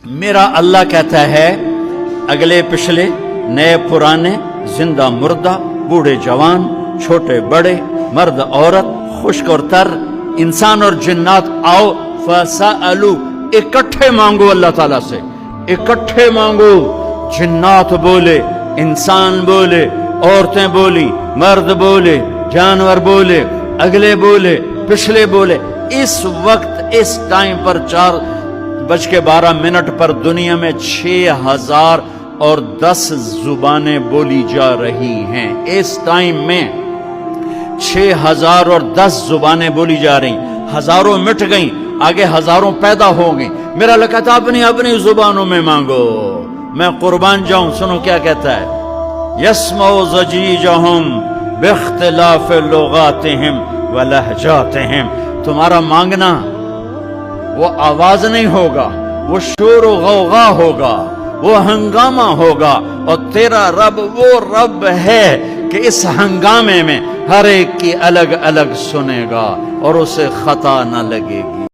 میرا اللہ کہتا ہے اگلے پچھلے، نئے پرانے، زندہ مردہ، بوڑھے جوان، چھوٹے بڑے، مرد عورت، خشک اور تر، انسان اور جنات، آؤ فَسَأَلُوا، اکٹھے مانگو اللہ تعالیٰ سے، اکٹھے مانگو۔ جنات بولے، انسان بولے، عورتیں بولی، مرد بولے، جانور بولے، اگلے بولے، پچھلے بولے۔ اس وقت اس ٹائم پر 4:12 پر دنیا میں 6010 زبانیں بولی جا رہی ہیں۔ اس ٹائم میں 6010 زبانیں بولی جا رہی، ہزاروں مٹ گئیں، آگے ہزاروں پیدا ہو گئیں۔ میرا اللہ کہتا ہے اپنی اپنی زبانوں میں مانگو، میں قربان جاؤں۔ سنو کیا کہتا ہے، یسمع ضجیجہم باختلاف لغاتہم ولہجاتہم۔ تمہارا مانگنا وہ آواز نہیں ہوگا، وہ شور و غوغا ہوگا، وہ ہنگامہ ہوگا، اور تیرا رب وہ رب ہے کہ اس ہنگامے میں ہر ایک کی الگ الگ سنے گا اور اسے خطا نہ لگے گی۔